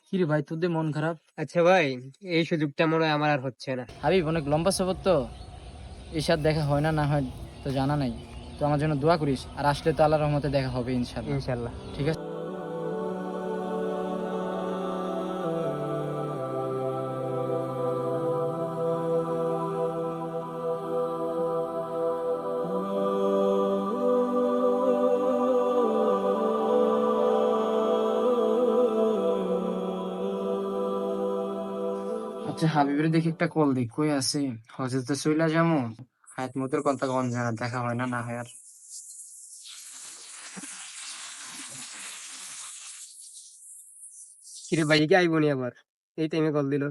কি রে ভাই, তোদের মন খারাপ? আচ্ছা ভাই, এই সুযোগটা মনে হয় আমার আর হচ্ছে না। হাবিব, অনেক লম্বা সফর তো, এর সাথে দেখা হয় না না হয় তো জানা নাই। তো আমার জন্য দোয়া করিস, আর আসলে তো আল্লাহর রহমতে দেখা হবে ইনশাল্লাহ। ইনশাল্লাহ। ঠিক আছে। আচ্ছা, হাবিবের দেখি একটা কল দিই, কই আছে? হজরত চইলা যামু, হায়াত মতের কথা কন জানা, দেখা হয় না না হয় আর। কিরে ভাই, কি আইবনি আবার এই টাইমে কল দিল?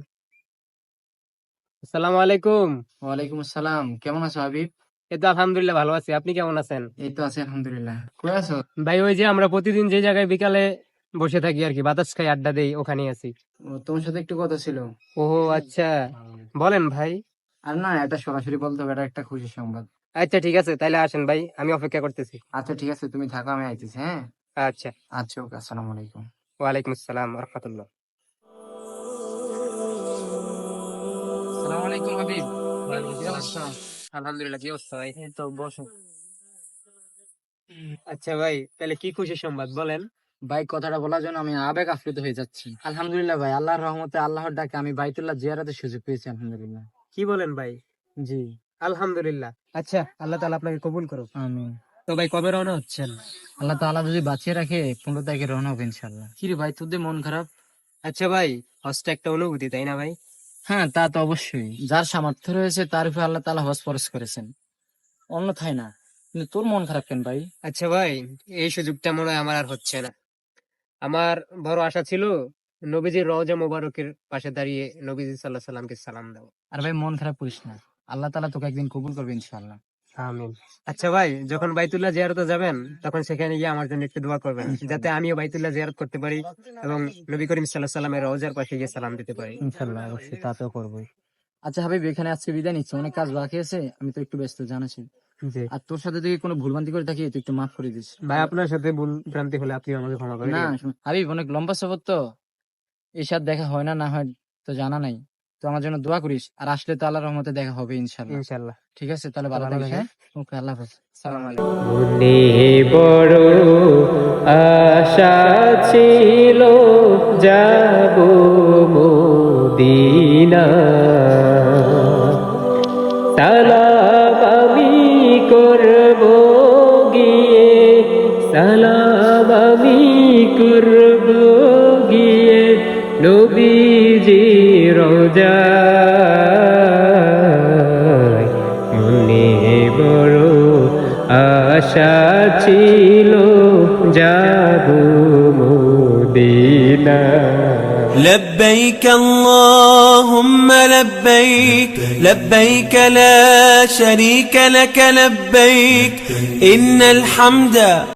আসসালামু আলাইকুম। ওয়ালাইকুম আসসালাম, কেমন আছো হাবিব? এই তো আলহামদুলিল্লাহ ভালো আছি, আপনি কেমন আছেন? এই তো আছি আলহামদুলিল্লাহ। কই আছো? ভাই ওই যে আমরা প্রতিদিন যে জায়গায় বিকালে বসে থাকি আর কি, বাতাস খাই, আড্ডা দেই, ওখানেই আছি। ও, তোমার সাথে একটু কথা ছিল। ওহো আচ্ছা, বলেন ভাই। আর না, এটা সরাসরি বলতে হবে, এটা একটা খুশি সংবাদ। আচ্ছা ঠিক আছে, তাইলে আসেন ভাই, আমি অপেক্ষা করতেছি। আচ্ছা ঠিক আছে, তুমি থাকো, আমি আইতেছি। হ্যাঁ, আচ্ছা। আচ্ছা, ওকে, আসসালামু আলাইকুম। ওয়ালাইকুম আসসালাম রহমতুল্লাহ। আসসালামু আলাইকুম হাবিব। ওয়ালাইকুম কি আসসালাম। অবস্থা? আলহামদুলিল্লাহ, কি অবস্থা ভাই? এই তো বসো। আচ্ছা ভাই, তাহলে কি খুশি সংবাদ বলেন। ভাই, কথাটা বলার জন্য আমি আবেগ আপ্লুত হয়ে যাচ্ছি। আলহামদুলিল্লাহ ভাই, আল্লাহর রহমতে, আল্লাহর ডাকে আমি বাইতুল্লাহ জিয়ারতের সুযোগ পেয়েছি আলহামদুলিল্লাহ। কি বলেন ভাই? জি। আলহামদুলিল্লাহ। আচ্ছা, আল্লাহ তাআলা আপনাকে কবুল করুক। আমিন। তো ভাই, কবে রওনা হচ্ছেন? আল্লাহ তাআলা যদি বাঁচিয়ে রাখে 15 তারিখে রওনা হবে ইনশাআল্লাহ। কি রে ভাই, তোদের মন খারাপ? আচ্ছা ভাই, হজটা একটা অনুভূতি, তাই না ভাই? হ্যাঁ, তা তো অবশ্যই। যার সামর্থ্য রয়েছে তার উপরে আল্লাহ তাআলা হজ ফরজ করেছেন, অন্যথায় না। কিন্তু তোর মন খারাপ কেন ভাই? আচ্ছা ভাই, এই সুযোগটা মনে হয় আমার আর হচ্ছে না। আমার বড় আশা ছিল নবীজির রওজা মোবারকের পাশে দাঁড়িয়ে নবীজি সাল্লাল্লাহু আলাইহি সাল্লামকে সালাম দেব। আর ভাই, মন খারাপ করিস না, আল্লাহ তাআলা তোকে একদিন কবুল করবে ইনশাআল্লাহ। আমিন। আচ্ছা ভাই, যখন বাইতুল্লাহ জিয়ারতে যাবেন তখন সেখানে গিয়ে আমার জন্য একটু দোয়া করবেন, যাতে আমিও বাইতুল্লাহ জিয়ারত করতে পারি এবং নবী করিম সাল্লাল্লাহু আলাইহি সাল্লামের রওজার পাশে গিয়ে সালাম দিতে পারি। ইনশাআল্লাহ, অবশ্যই তা তো করবোই। আচ্ছা হাবিব, এখানে আজকে বিদায় নিচ্ছি, অনেক কাজ বাকি আছে, আমি তো একটু ব্যস্ত জানাছি। জি আর তোর সাথে যদি কোনো ভুলভ্রান্তি করে থাকি তুই একটু মাফ করে দিস। ভাই, আপনার সাথে ভুল ভ্রান্তি হলে আপনি আমাকে ক্ষমা করে না দিবেন। হাবিব, অনেক লম্বা সফর তো, এর সাথে দেখা হয় না না হয় তো জানা নাই। তো আমার জন্য দোয়া করিস, আর আসলে তো আল্লাহর রহমতে দেখা হবে ইনশাআল্লাহ। ইনশাআল্লাহ। ঠিক আছে, তাহলে ভালো ভালো থাকিস। থাকেন। হ্যাঁ, ওকে, আল্লাহ হাফেজ। সালাম সালাম আলাইকুম। আলাইকুম। মনে বড় আশা ছিল যাব মদিনা, সালাম আমি করব গিয়ে, সালাম আমি করব গিয়ে নবীজি রোজায়। মনে বড় আশা ছিল যাব মদিনা। لبيك اللهم لبيك، لبيك لا شريك لك لبيك، إن الحمد